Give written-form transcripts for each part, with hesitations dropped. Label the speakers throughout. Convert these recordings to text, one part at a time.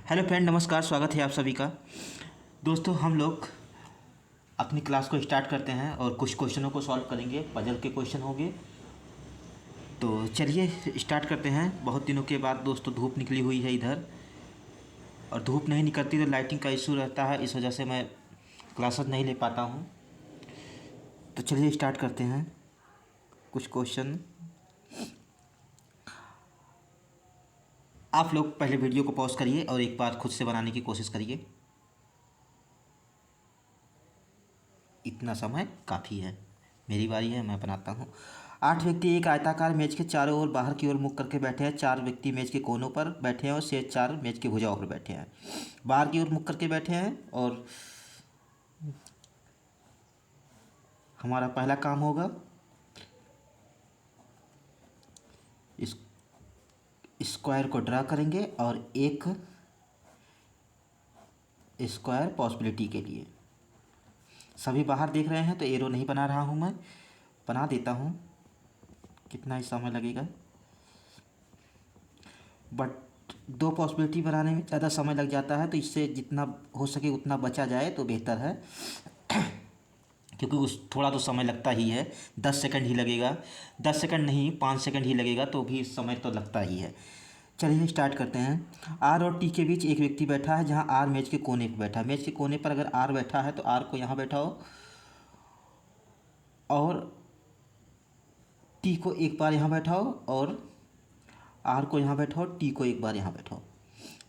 Speaker 1: Hello friend, नमस्कार। स्वागत है आप सभी का। दोस्तों, हम लोग अपनी क्लास को स्टार्ट करते हैं और कुछ क्वेश्चनों को सॉल्व करेंगे। पजल के क्वेश्चन होंगे। तो चलिए स्टार्ट करते हैं। बहुत दिनों के बाद दोस्तों धूप निकली हुई है इधर, और धूप नहीं निकलती तो लाइटिंग का इशू रहता है, इस वजह से मैं क्लासेस नहीं ले पाता हूँ। तो चलिए स्टार्ट करते हैं कुछ क्वेश्चन। आप लोग पहले वीडियो को पॉज करिए और एक बार खुद से बनाने की कोशिश करिए। इतना समय काफ़ी है। मेरी बारी है, मैं बनाता हूँ। 8 व्यक्ति एक आयताकार मेज के चारों ओर बाहर की ओर मुख करके बैठे हैं। 4 व्यक्ति मेज के कोनों पर बैठे हैं और शेष 4 मेज की भुजाओं पर बैठे हैं। बाहर की ओर मुख करके बैठे हैं। और हमारा पहला काम होगा, इस स्क्वायर को ड्रा करेंगे और एक स्क्वायर पॉसिबिलिटी के लिए सभी बाहर देख रहे हैं तो एरो नहीं बना रहा हूँ, मैं बना देता हूँ। कितना ही समय लगेगा, बट 2 पॉसिबिलिटी बनाने में ज़्यादा समय लग जाता है, तो इससे जितना हो सके उतना बचा जाए तो बेहतर है। क्योंकि उस थोड़ा तो समय लगता ही है, 10 सेकंड ही लगेगा। 10 सेकंड नहीं, 5 सेकंड ही लगेगा, तो भी समय तो लगता ही है। चलिए स्टार्ट करते हैं। आर और टी के बीच एक व्यक्ति बैठा है, जहां आर मेज के कोने पर बैठा है। मेज के कोने पर अगर आर बैठा है तो आर को यहाँ बैठाओ और टी को एक बार यहाँ बैठाओ, और आर को यहाँ बैठाओ, टी को एक बार यहाँ बैठाओ।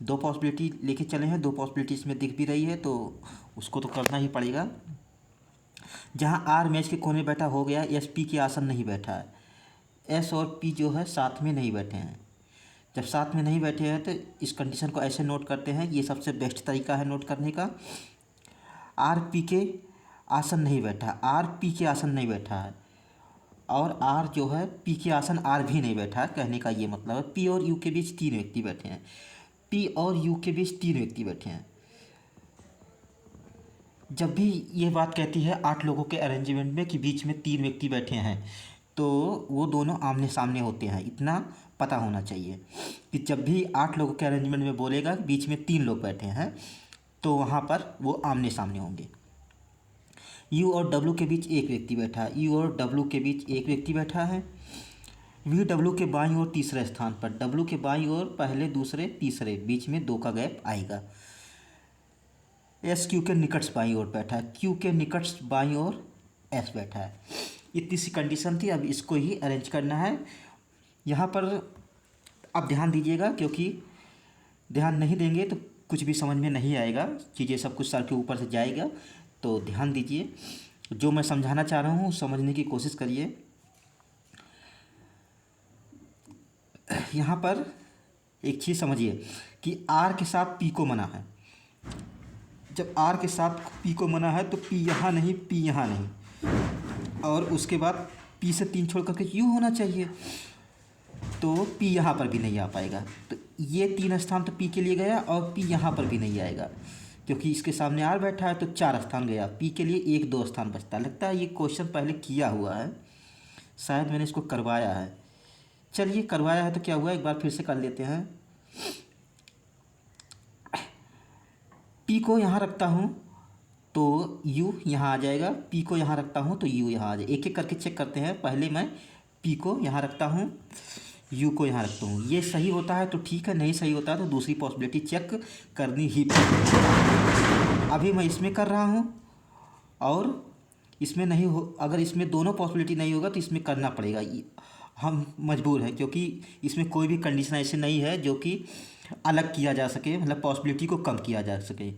Speaker 1: 2 पॉसिबिलिटी लेके चले हैं, 2 पॉसिबिलिटी इसमें दिख भी रही है तो उसको तो करना ही पड़ेगा। जहाँ आर मेज के कोने बैठा हो गया, एस पी के आसन नहीं बैठा है। एस और पी जो है साथ में नहीं बैठे हैं। जब साथ में नहीं बैठे हैं तो इस कंडीशन को ऐसे नोट करते हैं, ये सबसे बेस्ट तरीका है नोट करने का। आर पी के आसन नहीं बैठा, आर पी के आसन नहीं बैठा है, और आर जो है पी के आसन आर भी नहीं बैठा है। कहने का ये मतलब है पी और यू के बीच 3 व्यक्ति बैठे हैं। पी और यू के बीच 3 व्यक्ति बैठे हैं। जब भी ये बात कहती है 8 लोगों के अरेंजमेंट में कि बीच में 3 व्यक्ति बैठे हैं, तो वो दोनों आमने सामने होते हैं। इतना पता होना चाहिए कि जब भी 8 लोगों के अरेंजमेंट में बोलेगा बीच में 3 लोग बैठे हैं, तो वहाँ पर वो आमने सामने होंगे। यू और डब्लू के बीच एक व्यक्ति बैठा है। यू और डब्लू के बीच एक व्यक्ति बैठा है। वी डब्लू के बाईं ओर तीसरे स्थान पर, डब्लू के बाईं ओर पहले, दूसरे, तीसरे, बीच में 2 का गैप आएगा। एस क्यू के निकट बाईं ओर बैठा है। क्यू के निकट बाईं ओर एस बैठा है। इतनी सी कंडीशन थी, अब इसको ही अरेंज करना है। यहाँ पर आप ध्यान दीजिएगा, क्योंकि ध्यान नहीं देंगे तो कुछ भी समझ में नहीं आएगा, चीज़ें सब कुछ सर के ऊपर से जाएगा। तो ध्यान दीजिए, जो मैं समझाना चाह रहा हूँ समझने की कोशिश करिए। यहाँ पर एक चीज़ समझिए कि आर के साथ पी को मना है। जब आर के साथ पी को मना है तो पी यहाँ नहीं, पी यहाँ नहीं, और उसके बाद पी से 3 छोड़ करके यू होना चाहिए, तो पी यहाँ पर भी नहीं आ पाएगा। तो ये 3 स्थान तो पी के लिए गया, और पी यहाँ पर भी नहीं आएगा, क्योंकि इसके सामने आर बैठा है, तो 4 स्थान गया। पी के लिए 1-2 स्थान बचता। लगता है ये क्वेश्चन पहले किया हुआ है, शायद मैंने इसको करवाया है। चलिए करवाया है तो क्या हुआ, एक बार फिर से कर लेते हैं। पी को यहाँ रखता हूँ तो यू यहाँ आ जाएगा, पी को यहाँ रखता हूँ तो यू यहाँ आ जाएगा। एक एक करके चेक करते हैं। पहले मैं पी को यहाँ रखता हूँ, यू को यहाँ रखता हूँ। ये सही होता है तो ठीक है, नहीं सही होता है तो दूसरी पॉसिबिलिटी चेक करनी ही पड़ेगी। अभी मैं इसमें कर रहा हूँ, और इसमें नहीं हो, अगर इसमें दोनों पॉसिबिलिटी नहीं होगा तो इसमें करना पड़ेगा। हम मजबूर हैं, क्योंकि इसमें कोई भी कंडीशन ऐसे नहीं है जो कि अलग किया जा सके, मतलब पॉसिबिलिटी को कम किया जा सके।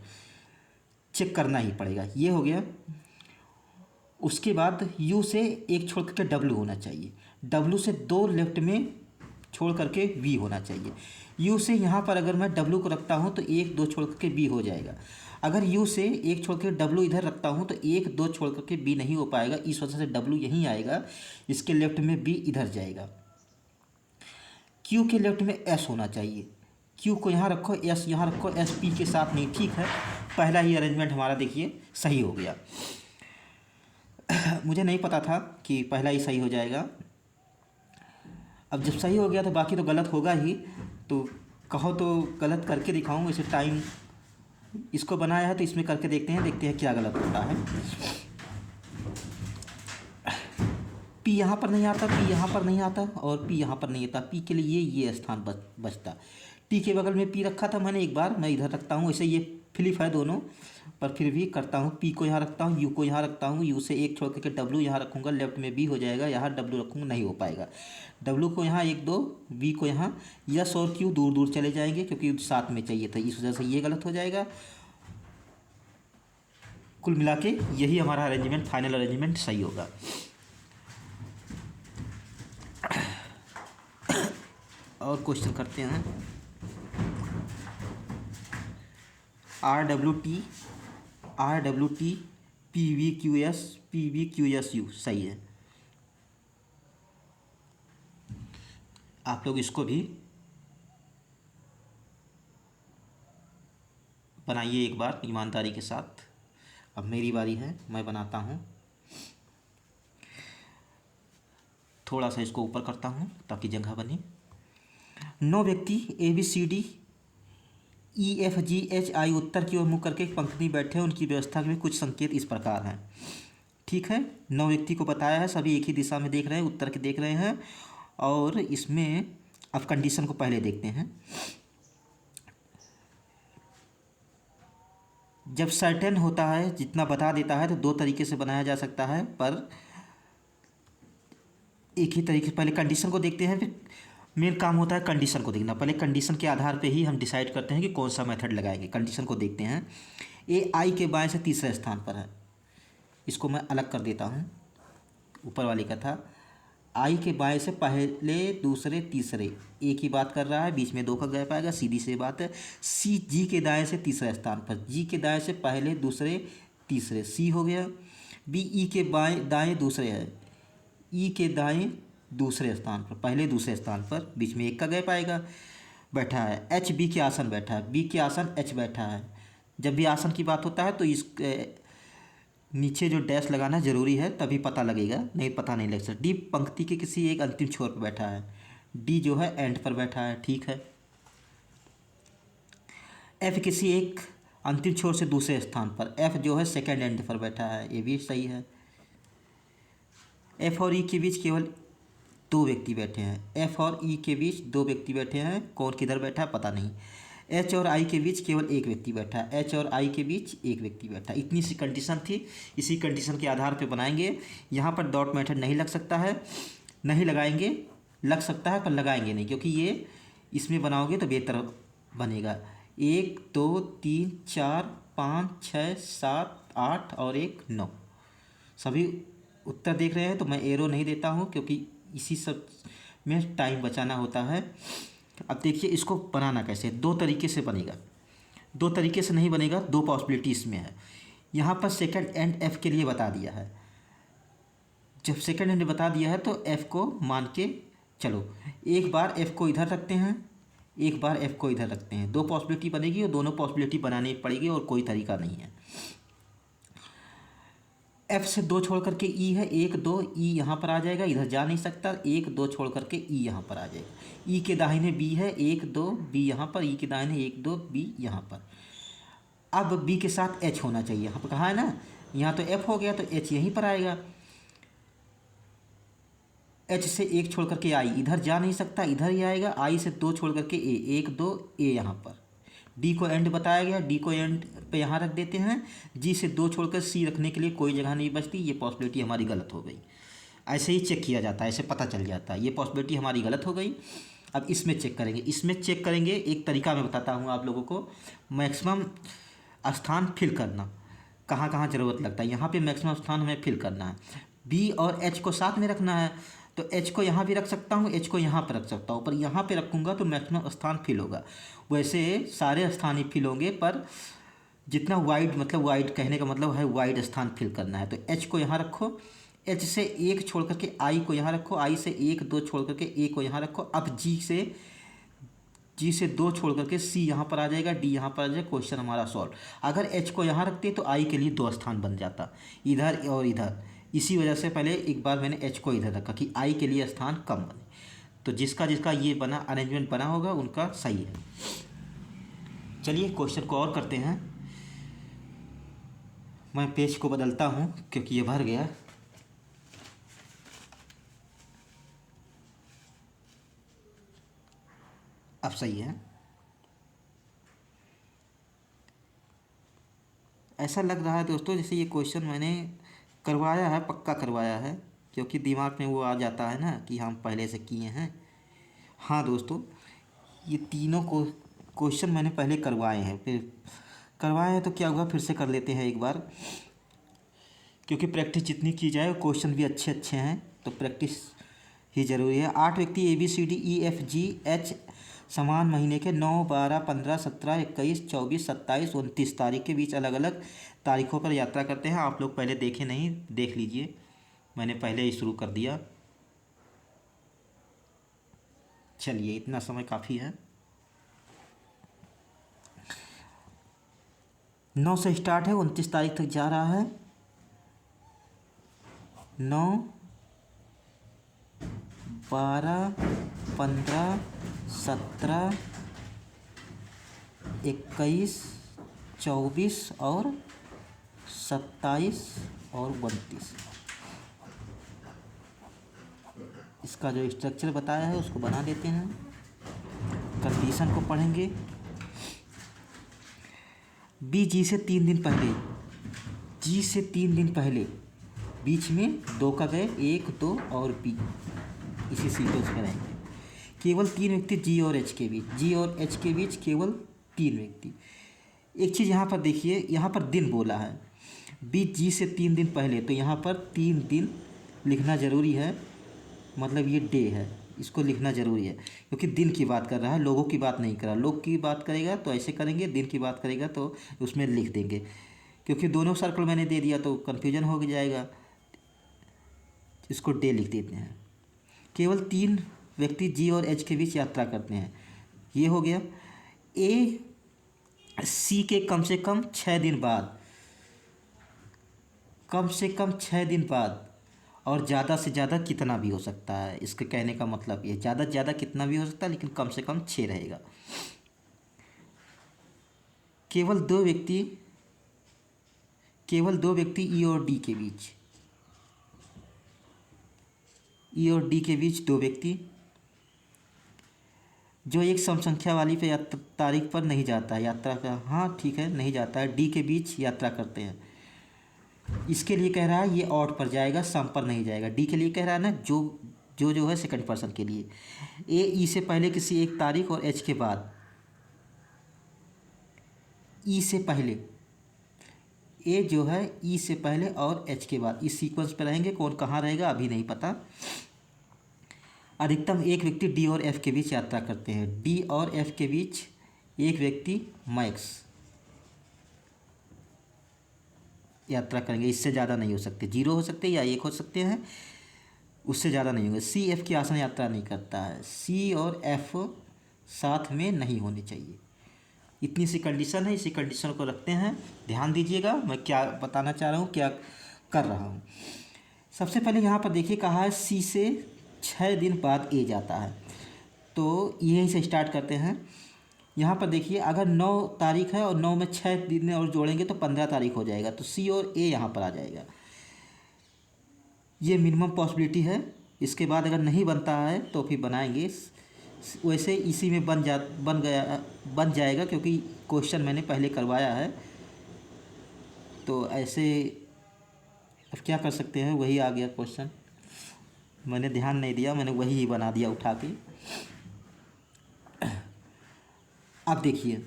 Speaker 1: चेक करना ही पड़ेगा। ये हो गया। उसके बाद यू से एक छोड़ करके डब्लू होना चाहिए। डब्लू से 2 लेफ्ट में छोड़ करके वी होना चाहिए। यू से यहाँ पर अगर मैं डब्लू को रखता हूँ तो 1-2 छोड़ करके बी हो जाएगा। अगर यू से एक छोड़ के डब्लू इधर रखता हूँ तो 1-2 छोड़ करके बी नहीं हो पाएगा, इस वजह से डब्लू यहीं आएगा, इसके लेफ्ट में बी इधर जाएगा। क्यू के लेफ्ट में एस होना चाहिए। क्यू को यहाँ रखो, एस यहाँ रखो, एस पी के साथ नहीं। ठीक है, पहला ही अरेंजमेंट हमारा देखिए सही हो गया। मुझे नहीं पता था कि पहला ही सही हो जाएगा। अब जब सही हो गया तो बाकी तो गलत होगा ही। तो कहो तो गलत करके दिखाऊं, वैसे टाइम इसको बनाया है तो इसमें करके देखते हैं क्या गलत होता है। पी यहाँ पर नहीं आता, पी यहाँ पर नहीं आता और पी यहाँ पर नहीं आता। पी के लिए ये स्थान बचता। टी के बगल में पी रखा था मैंने एक बार, मैं इधर रखता हूँ। ऐसे ये फ्लिप है दोनों, पर फिर भी करता हूँ। पी को यहाँ रखता हूँ, यू को यहाँ रखता हूँ, यू से एक छोड़ करके डब्लू यहाँ रखूँगा, लेफ्ट में बी हो जाएगा, यहाँ डब्लू रखूँगा, नहीं हो पाएगा। डब्लू को यहाँ एक दो, वी को यहाँ, यस और क्यू दूर दूर चले जाएंगे क्योंकि साथ में चाहिए था, इस वजह से ये गलत हो जाएगा। कुल मिला के यही हमारा अरेंजमेंट, फाइनल अरेंजमेंट सही होगा। और क्वेश्चन करते हैं। RWT PVQS U सही है। आप लोग इसको भी बनाइए एक बार ईमानदारी के साथ। अब मेरी बारी है, मैं बनाता हूँ। थोड़ा सा इसको ऊपर करता हूँ ताकि जगह बने। 9 व्यक्ति ABCD EFGHI उत्तर की ओर मुख करके एक पंक्ति में बैठे हैं। उनकी व्यवस्था में कुछ संकेत इस प्रकार हैं। ठीक है, 9 व्यक्ति को बताया है, सभी एक ही दिशा में देख रहे हैं, उत्तर के देख रहे हैं। और इसमें अब कंडीशन को पहले देखते हैं। जब सर्टेन होता है, जितना बता देता है, तो 2 तरीके से बनाया जा सकता है, पर एक ही तरीके। पहले कंडीशन को देखते हैं, फिर मेन काम होता है कंडीशन को देखना। पहले कंडीशन के आधार पे ही हम डिसाइड करते हैं कि कौन सा मेथड लगाएंगे। कंडीशन को देखते हैं। ए आई के बाएं से तीसरे स्थान पर है। इसको मैं अलग कर देता हूँ, ऊपर वाले का था। आई के बाएं से पहले, दूसरे, तीसरे, एक ही बात कर रहा है, बीच में 2 का गैप आएगा, सीधी सी बात है। सी जी के दाएं से तीसरे स्थान पर, जी के दाएं से पहले, दूसरे, तीसरे, सी हो गया। बी ई के बाएं दाएं दूसरे है, ई के दाएं दूसरे स्थान पर, पहले दूसरे स्थान पर, बीच में 1 का गैप आएगा, बैठा है। एच बी के आसन बैठा है, बी के आसन एच बैठा है। जब भी आसन की बात होता है तो इस नीचे जो डैश लगाना ज़रूरी है, तभी पता लगेगा, नहीं पता नहीं लग सकता। डी पंक्ति के किसी एक अंतिम छोर पर बैठा है, डी जो है एंड पर बैठा है। ठीक है। एफ किसी एक अंतिम छोर से दूसरे स्थान पर, एफ जो है सेकेंड एंड पर बैठा है, ये भी सही है। एफ और ई के बीच केवल 2 व्यक्ति बैठे हैं, एफ और ई के बीच 2 व्यक्ति बैठे हैं, कौन किधर बैठा है पता नहीं। एच और आई के बीच केवल 1 व्यक्ति बैठा है, एच और आई के बीच 1 व्यक्ति बैठा है। इतनी सी कंडीशन थी, इसी कंडीशन के आधार पे बनाएंगे। यहाँ पर डॉट मेथड नहीं लग सकता है, नहीं लगाएंगे, लग सकता है पर लगाएंगे नहीं, क्योंकि ये इसमें बनाओगे तो बेहतर बनेगा। 1 2 3 4 5 6 7 8 और 1 9, सभी उत्तर देख रहे हैं। तो मैं एरो नहीं देता हूँ क्योंकि इसी सब में टाइम बचाना होता है। अब देखिए इसको बनाना कैसे। 2 तरीके से बनेगा, 2 तरीके से नहीं बनेगा, 2 पॉसिबिलिटी इसमें है। यहाँ पर सेकंड एंड एफ के लिए बता दिया है। जब सेकंड एंड बता दिया है तो एफ को मान के चलो, एक बार एफ को इधर रखते हैं, एक बार एफ को इधर रखते हैं। 2 पॉसिबिलिटी बनेगी और दोनों पॉसिबिलिटी बनानी पड़ेगी और कोई तरीका नहीं है। एफ से 2 छोड़ करके ई है, 1 2, ई यहाँ पर आ जाएगा, इधर जा नहीं सकता। 1 2 छोड़ करके ई यहाँ पर आ जाएगा। ई के दाहिने बी है, 1 2, बी यहाँ पर, ई के दाहिने 1 2, बी यहाँ पर। अब बी के साथ एच होना चाहिए, यहाँ पर कहा है ना, यहाँ तो एफ हो गया तो एच यहीं पर आएगा। एच से 1 छोड़ करके आई, इधर जा नहीं सकता, इधर ही आएगा। आई से 2 छोड़ करके ए, 1 2, ए यहाँ पर। डी को एंड बताया गया, डी को एंड पे यहाँ रख देते हैं। जी से 2 छोड़कर सी रखने के लिए कोई जगह नहीं बचती, ये पॉसिबिलिटी हमारी गलत हो गई। ऐसे ही चेक किया जाता है, ऐसे पता चल जाता है, ये पॉसिबिलिटी हमारी गलत हो गई। अब इसमें चेक करेंगे, इसमें चेक करेंगे। एक तरीका मैं बताता हूँ आप लोगों को, मैक्सिमम स्थान फिल करना, कहाँ कहाँ ज़रूरत लगता है। यहाँ पर मैक्सिमम स्थान हमें फिल करना है। बी और एच को साथ में रखना है, तो एच को यहाँ भी रख सकता हूँ, एच को यहाँ पर रख सकता हूँ, पर यहाँ पे रखूँगा तो मैक्सिमम स्थान फिल होगा। वैसे सारे स्थान ही फिल होंगे, पर जितना वाइड, मतलब वाइड कहने का मतलब है वाइड स्थान फिल करना है। तो एच को यहाँ रखो, एच से 1 छोड़ करके आई को यहाँ रखो, आई से 1 2 छोड़ करके ए को यहाँ रखो। अब जी से 2 छोड़ करके सी यहाँ पर आ जाएगा, डी यहाँ पर आ जाएगा, क्वेश्चन हमारा सॉल्व। अगर एच को यहाँ रखते तो आई के लिए 2 स्थान बन जाता, इधर और इधर। इसी वजह से पहले एक बार मैंने एच को इधर रखा कि आई के लिए स्थान कम बने। तो जिसका जिसका ये बना अरेंजमेंट बना होगा उनका सही है। चलिए क्वेश्चन को और करते हैं। मैं पेज को बदलता हूँ क्योंकि ये भर गया। अब सही है। ऐसा लग रहा है दोस्तों जैसे ये क्वेश्चन मैंने करवाया है, पक्का करवाया है, क्योंकि दिमाग में वो आ जाता है ना कि हम पहले से किए हैं। हाँ दोस्तों, ये तीनों को क्वेश्चन मैंने पहले करवाए हैं। फिर करवाए हैं तो क्या हुआ, फिर से कर लेते हैं एक बार, क्योंकि प्रैक्टिस जितनी की जाए क्वेश्चन भी अच्छे अच्छे हैं तो प्रैक्टिस ही ज़रूरी है। 8 व्यक्ति ABCDEFGH समान महीने के 9, 12, 15, 17, 21, 24, 27, 29 तारीख के बीच अलग अलग तारीखों पर यात्रा करते हैं। आप लोग पहले देखे नहीं, देख लीजिए, मैंने पहले ही शुरू कर दिया। चलिए इतना समय काफ़ी है। 9 से स्टार्ट है, 29 तारीख तक जा रहा है। 9, 12, 15, 17, 21, 24 और 27 और 29। इसका जो स्ट्रक्चर बताया है उसको बना देते हैं। कंडीशन को पढ़ेंगे। बी जी से 3 दिन पहले, जी से 3 दिन पहले, बीच में 2 का गैप, 1, 2 और बी, इसी सीक्वेंस में रहेंगे। केवल 3 व्यक्ति जी और एच के बीच, जी और एच के बीच केवल 3 व्यक्ति। एक चीज़ यहाँ पर देखिए, यहाँ पर दिन बोला है, बी जी से 3 दिन पहले, तो यहाँ पर 3 दिन लिखना ज़रूरी है, मतलब ये डे है, इसको लिखना ज़रूरी है, क्योंकि दिन की बात कर रहा है, लोगों की बात नहीं कर रहा। लोग की बात करेगा तो ऐसे करेंगे, दिन की बात करेगा तो उसमें लिख देंगे, क्योंकि दोनों सर्कल मैंने दे दिया तो कन्फ्यूजन हो जाएगा। इसको डे लिख देते हैं। केवल 3 व्यक्ति जी और एच के बीच यात्रा करते हैं, ये हो गया। ए सी के कम से कम 6 दिन बाद, कम से कम 6 दिन बाद, और ज़्यादा से ज़्यादा कितना भी हो सकता है। इसके कहने का मतलब ये ज़्यादा से ज़्यादा कितना भी हो सकता है, लेकिन कम से कम 6 रहेगा। केवल दो व्यक्ति ई और डी के बीच, ई और डी के बीच 2 व्यक्ति, जो एक सम संख्या वाली पे तारीख पर नहीं जाता है यात्रा का, हाँ ठीक है, नहीं जाता है, डी के बीच यात्रा करते हैं। इसके लिए कह रहा है ये ऑड पर जाएगा, सम पर नहीं जाएगा। डी के लिए कह रहा है ना, जो है सेकंड पर्सन के लिए। ए ई से पहले किसी एक तारीख और एच के बाद, ई से पहले, ए जो है ई से पहले और एच के बाद, इस सीक्वेंस पे रहेंगे। कौन कहाँ रहेगा अभी नहीं पता। अधिकतम एक व्यक्ति डी और एफ के बीच यात्रा करते हैं। डी और एफ के बीच एक व्यक्ति मैक्स यात्रा करेंगे, इससे ज़्यादा नहीं हो सकते। 0 हो सकते या 1 हो सकते हैं, उससे ज़्यादा नहीं होंगे। सी एफ की आसन यात्रा नहीं करता है। सी और एफ साथ में नहीं होने चाहिए। इतनी सी कंडीशन है, इसी कंडीशन को रखते हैं। ध्यान दीजिएगा मैं क्या बताना चाह रहा हूँ, क्या कर रहा हूँ। सबसे पहले यहाँ पर देखिए, कहा है सी से 6 दिन बाद ए जाता है, तो यहीं से स्टार्ट करते हैं। यहाँ पर देखिए, अगर 9 तारीख है और 9 में 6 दिन और जोड़ेंगे तो 15 तारीख हो जाएगा, तो सी और ए यहाँ पर आ जाएगा। ये मिनिमम पॉसिबिलिटी है। इसके बाद अगर नहीं बनता है तो फिर बनाएंगे। वैसे इसी में बन जाएगा, क्योंकि क्वेश्चन मैंने पहले करवाया है, तो ऐसे अब क्या कर सकते हैं, वही आ गया क्वेश्चन। मैंने ध्यान नहीं दिया, मैंने वही बना दिया उठा के। अब देखिए,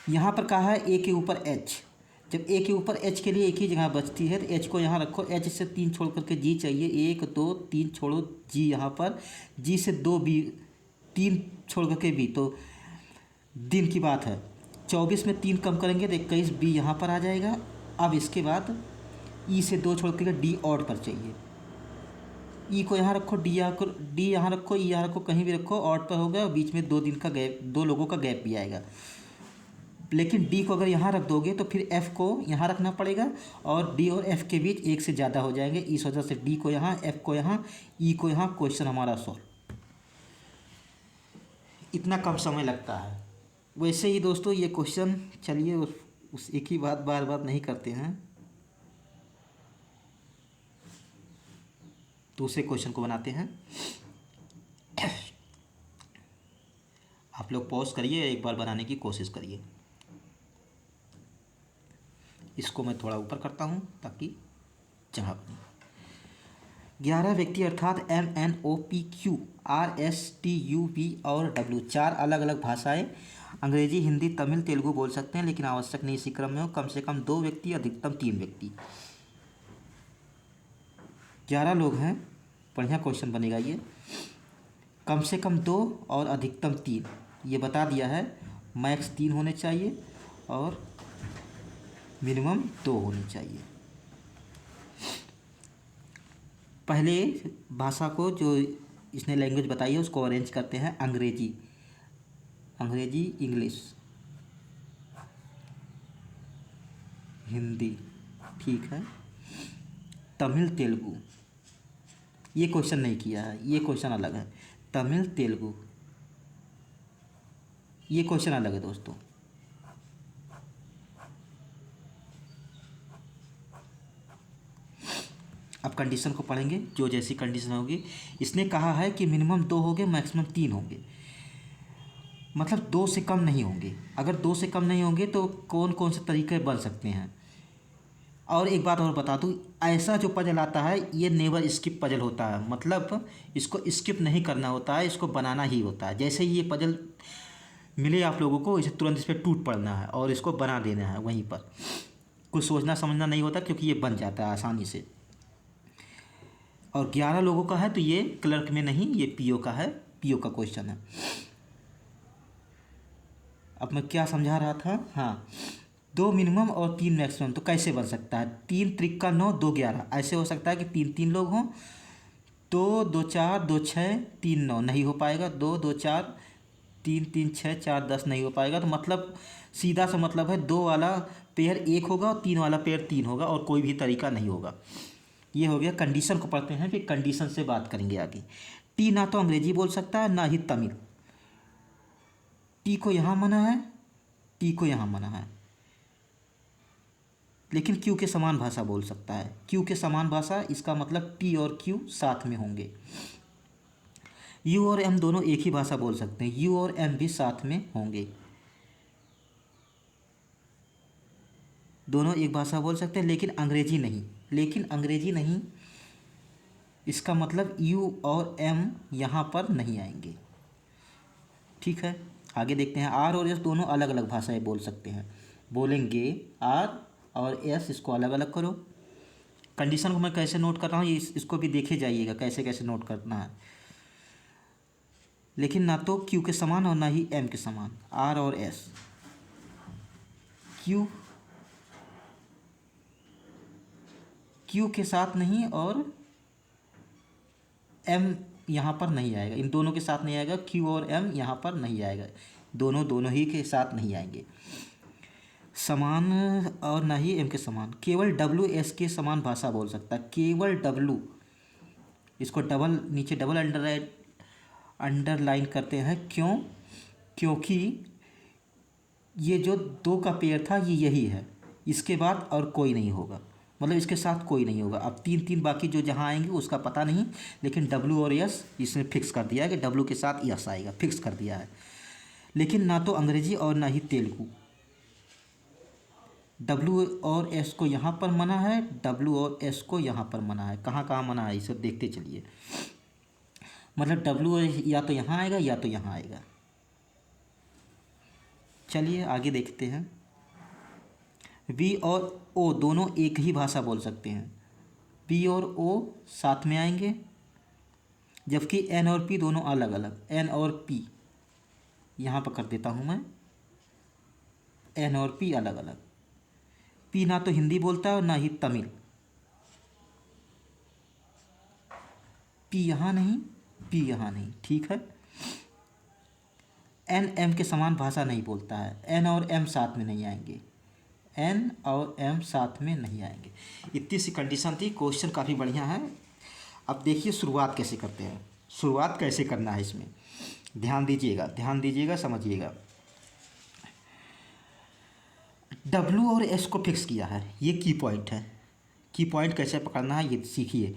Speaker 1: यहाँ पर कहा है ए के ऊपर एच। जब ए के ऊपर एच के लिए एक ही जगह बचती है तो एच को यहाँ रखो। एच से 3 छोड़ करके जी चाहिए, 1 2 3 छोड़ो जी यहाँ पर, जी से 2 बी, 3 छोड़ करके बी, तो दिन की बात है। 24 में 3 कम करेंगे तो 21 बी यहाँ पर आ जाएगा। अब इसके बाद ई से 2 छोड़ करके डी ऑड पर चाहिए। ई को यहाँ रखो, डी यहाँ रखो, ई यहाँ रखो, कहीं भी रखो, ऑड पर हो गया। और बीच में 2 दिन का गैप, 2 लोगों का गैप भी आएगा। लेकिन डी को अगर यहाँ रख दोगे तो फिर एफ़ को यहाँ रखना पड़ेगा, और डी और एफ़ के बीच 1 से ज़्यादा हो जाएंगे। इस वजह से डी को यहाँ, एफ़ को यहाँ, ई को यहाँ, क्वेश्चन हमारा सॉल्व। इतना कम समय लगता है। वैसे ही दोस्तों ये क्वेश्चन, चलिए उस एक ही बात बार बार नहीं करते हैं, दूसरे क्वेश्चन को बनाते हैं। आप लोग पॉज करिए, एक बार बनाने की कोशिश करिए। इसको मैं थोड़ा ऊपर करता हूँ ताकि जगह बने। 11 व्यक्ति अर्थात MNOPQRSTUV और W, 4 अलग अलग भाषाएं अंग्रेजी, हिंदी, तमिल, तेलुगु बोल सकते हैं, लेकिन आवश्यक नहीं इसी क्रम में हो। कम से कम 2 व्यक्ति, अधिकतम 3 व्यक्ति। 11 लोग हैं, बढ़िया क्वेश्चन बनेगा ये। कम से कम 2 और अधिकतम 3, ये बता दिया है। मैक्स 3 होने चाहिए और मिनिमम 2 होनी चाहिए। पहले भाषा को जो इसने लैंग्वेज बताई है उसको अरेंज करते हैं। अंग्रेजी, इंग्लिश, हिंदी, ठीक है। तमिल, तेलुगु, ये क्वेश्चन नहीं किया है, ये क्वेश्चन अलग है। तमिल, तेलुगु, ये क्वेश्चन अलग है दोस्तों। अब कंडीशन को पढ़ेंगे, जो जैसी कंडीशन होगी। इसने कहा है कि मिनिमम 2 होंगे, मैक्सिमम 3 होंगे, मतलब 2 से कम नहीं होंगे। अगर 2 से कम नहीं होंगे तो कौन कौन से तरीके बन सकते हैं। और एक बात और बता दूँ, ऐसा जो पजल आता है ये नेवर स्किप पजल होता है, मतलब इसको स्किप नहीं करना होता है, इसको बनाना ही होता है। जैसे ही ये पजल मिले आप लोगों को, इसे तुरंत इस पर टूट पड़ना है और इसको बना देना है वहीं पर। कुछ सोचना समझना नहीं होता, क्योंकि ये बन जाता है आसानी से। और 11 लोगों का है तो ये क्लर्क में नहीं, ये पीओ का है, पीओ का क्वेश्चन है। अब मैं क्या समझा रहा था, हाँ, 2 मिनिमम और 3 मैक्सिमम। तो कैसे बन सकता है? 3 त्रिक का 9, 2 11, ऐसे हो सकता है कि 3 लोग हों। 2 2 4 2 6 3 9 नहीं हो पाएगा। 2 2 4 3 3 6 4 10 नहीं हो पाएगा। तो मतलब सीधा सा मतलब है 2 वाला पेयर 1 होगा और 3 वाला पेयर 3 होगा, और कोई भी तरीका नहीं होगा। ये हो गया। कंडीशन को पढ़ते हैं, फिर कंडीशन से बात करेंगे आगे। टी ना तो अंग्रेजी बोल सकता है ना ही तमिल। टी को यहाँ मना है, टी को यहाँ मना है, लेकिन क्यू के समान भाषा बोल सकता है। क्यू के समान भाषा, इसका मतलब टी और क्यू साथ में होंगे। यू और एम दोनों एक ही भाषा बोल सकते हैं, यू और एम भी साथ में होंगे, दोनों एक भाषा बोल सकते हैं, लेकिन अंग्रेजी नहीं। लेकिन अंग्रेजी नहीं, इसका मतलब यू और एम यहाँ पर नहीं आएंगे, ठीक है। आगे देखते हैं। आर और एस दोनों अलग अलग भाषाएं बोल सकते हैं, बोलेंगे आर और एस, इसको अलग अलग करो। कंडीशन को मैं कैसे नोट कर रहा हूँ, इसको भी देखे जाइएगा कैसे कैसे नोट करना है। लेकिन ना तो क्यू के समान और ना ही एम के समान। आर और एस, क्यू के साथ नहीं और एम यहाँ पर नहीं आएगा, इन दोनों के साथ नहीं आएगा। क्यू और एम यहाँ पर नहीं आएगा, दोनों ही के साथ नहीं आएंगे। समान और ना ही एम के समान। केवल डब्ल्यू एस के समान भाषा बोल सकता है, केवल डब्ल्यू। इसको डबल नीचे डबल अंडरलाइन करते हैं, क्यों? क्योंकि ये जो 2 का पेयर था ये यही है, इसके बाद और कोई नहीं होगा, मतलब इसके साथ कोई नहीं होगा। अब 3 बाकी जो जहाँ आएंगे उसका पता नहीं, लेकिन डब्ल्यू और यस इसने फिक्स कर दिया है कि डब्ल्यू के साथ यस आएगा, फिक्स कर दिया है। लेकिन ना तो अंग्रेजी और ना ही तेलुगु। डब्ल्यू और एस को यहाँ पर मना है, डब्ल्यू और एस को यहाँ पर मना है। कहाँ कहाँ मना है इसे देखते चलिए। मतलब डब्ल्यू या तो यहाँ आएगा या तो यहाँ आएगा। चलिए आगे देखते हैं। वी और ओ दोनों एक ही भाषा बोल सकते हैं, पी और ओ साथ में आएंगे, जबकि एन और पी दोनों अलग अलग। एन और पी यहाँ पर कर देता हूँ मैं, एन और पी अलग अलग। पी ना तो हिंदी बोलता है और ना ही तमिल, पी यहाँ नहीं, पी यहाँ नहीं, ठीक है। एन एम के समान भाषा नहीं बोलता है, एन और एम साथ में नहीं आएंगे, एन और एम साथ में नहीं आएंगे। इतनी सी कंडीशन थी। क्वेश्चन काफ़ी बढ़िया है। अब देखिए शुरुआत कैसे करते हैं, शुरुआत कैसे करना है इसमें। ध्यान दीजिएगा, समझिएगा। डब्ल्यू और एस को फिक्स किया है, ये की पॉइंट है। की पॉइंट कैसे पकड़ना है ये सीखिए।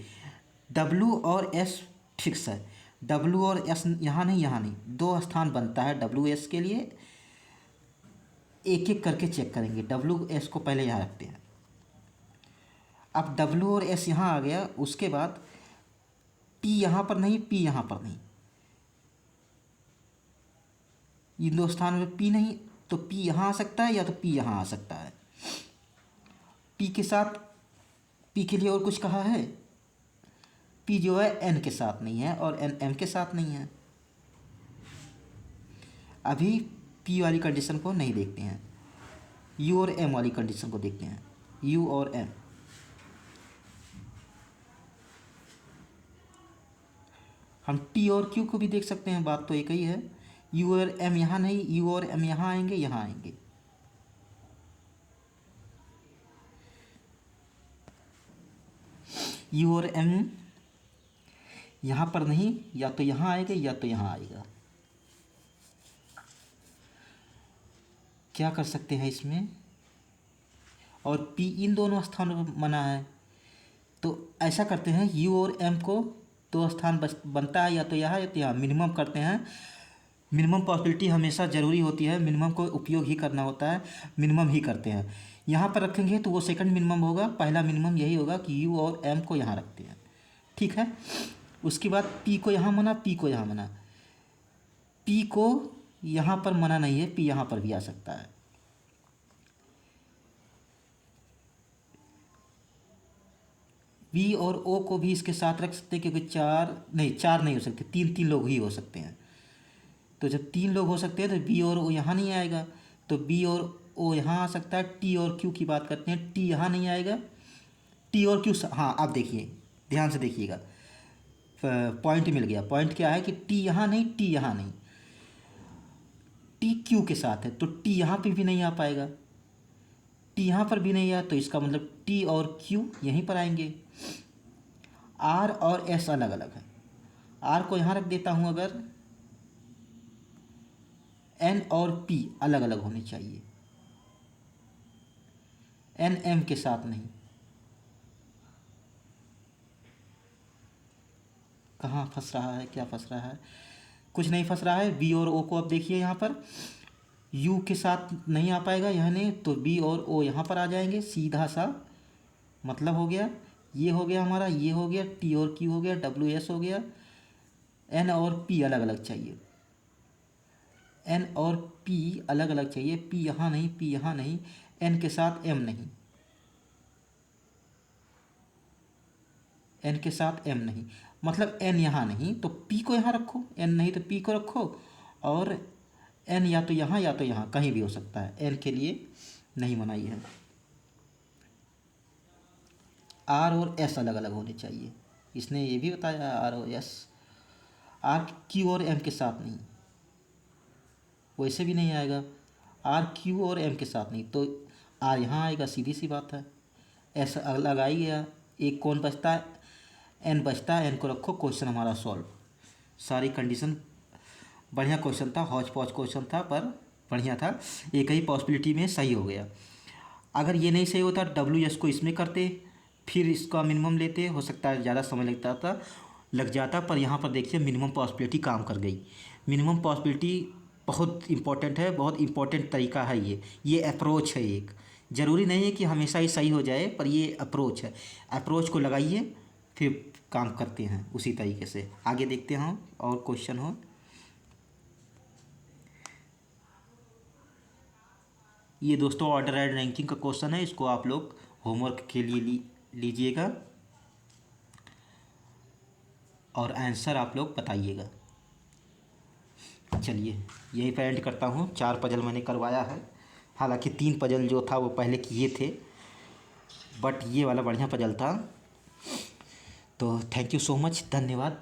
Speaker 1: डब्ल्यू और एस फिक्स है, डब्ल्यू और एस यहाँ नहीं, दो स्थान बनता है डब्ल्यू एस के लिए। एक एक करके चेक करेंगे। डब्ल्यू एस को पहले यहाँ रखते हैं। अब डब्ल्यू और एस यहाँ आ गया, उसके बाद पी यहाँ पर नहीं, पी यहाँ पर नहीं, इन दो स्थान में पी नहीं, तो पी यहाँ आ सकता है या तो पी यहाँ आ सकता है। पी के साथ, पी के लिए और कुछ कहा है? पी जो है एन के साथ नहीं है और एन एम के साथ नहीं है। अभी पी वाली कंडीशन को नहीं देखते हैं, यू और एम वाली कंडीशन को देखते हैं। यू और एम, हम टी और क्यू को भी देख सकते हैं, बात तो एक ही है। यू और एम यहाँ नहीं, यू और एम यहाँ आएंगे, यहाँ आएंगे। यू और एम यहाँ पर नहीं, या तो यहाँ आएगा या तो यहाँ आएगा। क्या कर सकते हैं इसमें? और पी इन दोनों स्थानों पर मना है, तो ऐसा करते हैं, यू और एम को दो स्थान बनता है, या तो यहाँ या तो यहाँ। मिनिमम करते हैं। मिनिमम पॉसिबिलिटी हमेशा ज़रूरी होती है, मिनिमम को उपयोग ही करना होता है, मिनिमम ही करते हैं। यहाँ पर रखेंगे तो वो सेकंड मिनिमम होगा, पहला मिनिमम यही होगा कि यू और एम को यहाँ रखते हैं, ठीक है। उसके बाद पी को यहाँ मना, पी को यहाँ मना। पी को यहाँ पर मना नहीं है, पी यहाँ पर भी आ सकता है। बी और ओ को भी इसके साथ रख सकते हैं, क्योंकि चार नहीं हो सकते, तीन लोग ही हो सकते हैं। तो जब तीन लोग हो सकते हैं तो बी और ओ यहाँ नहीं आएगा, तो बी और ओ यहाँ आ सकता है। टी और क्यू की बात करते हैं, टी यहाँ नहीं आएगा, टी और क्यू, हाँ आप देखिए, ध्यान से देखिएगा, पॉइंट मिल गया। पॉइंट क्या है कि टी यहाँ नहीं, टी यहाँ नहीं, टी क्यू के साथ है, तो टी यहाँ पे भी नहीं आ पाएगा। टी यहाँ पर भी नहीं आया, तो इसका मतलब टी और क्यू यहीं पर आएंगे। आर और एस अलग अलग है। आर को यहाँ रख देता हूँ अगर, एन और पी अलग अलग होने चाहिए, एन एम के साथ नहीं। कहाँ फंस रहा है, क्या फंस रहा है? कुछ नहीं फंस रहा है। बी और ओ को अब देखिए, यहाँ पर यू के साथ नहीं आ पाएगा यानी, तो बी और ओ यहाँ पर आ जाएंगे, सीधा सा मतलब हो गया। ये हो गया हमारा, ये हो गया, टी और क्यू हो गया, डब्ल्यू एस हो गया। एन और पी अलग अलग चाहिए, एन और पी अलग अलग चाहिए। पी यहाँ नहीं, पी यहाँ नहीं, एन के साथ एम नहीं, एन के साथ एम नहीं, मतलब एन यहाँ नहीं तो पी को यहाँ रखो, एन नहीं तो पी को रखो, और एन या तो यहाँ कहीं भी हो सकता है, एन के लिए नहीं मनाई है। आर और एस अलग अलग होने चाहिए, इसने ये भी बताया, आर और एस। आर क्यू और एम के साथ नहीं, वैसे भी नहीं आएगा। आर क्यू और एम के साथ नहीं, तो आर यहाँ आएगा, सीधी सी बात है। एस अलग आ ही गया, एक कौन बचता है? एन बचता है, एन को रखो, क्वेश्चन हमारा सॉल्व। सारी कंडीशन, बढ़िया क्वेश्चन था, हौच पौच क्वेश्चन था, पर बढ़िया था, एक ही पॉसिबिलिटी में सही हो गया। अगर ये नहीं सही होता, डब्ल्यू एस को इसमें करते, फिर इसका मिनिमम लेते, हो सकता है ज़्यादा समय लग जाता, पर यहाँ पर देखिए मिनिमम पॉसिबिलिटी काम कर गई। मिनिमम पॉसिबिलिटी बहुत इंपॉर्टेंट है, बहुत इंपॉर्टेंट तरीका है ये अप्रोच है एक। ज़रूरी नहीं है कि हमेशा ही सही हो जाए, पर ये अप्रोच है। अप्रोच को लगाइए, फिर काम करते हैं उसी तरीके से। आगे देखते हैं और क्वेश्चन हो। ये दोस्तों ऑर्डर एंड रैंकिंग का क्वेश्चन है, इसको आप लोग होमवर्क के लिए लीजिएगा और आंसर आप लोग बताइएगा। चलिए यही पे एंड करता हूँ। 4 पजल मैंने करवाया है, हालांकि 3 पजल जो था वो पहले किए थे, बट ये वाला बढ़िया पजल था। तो थैंक यू सो मच, धन्यवाद।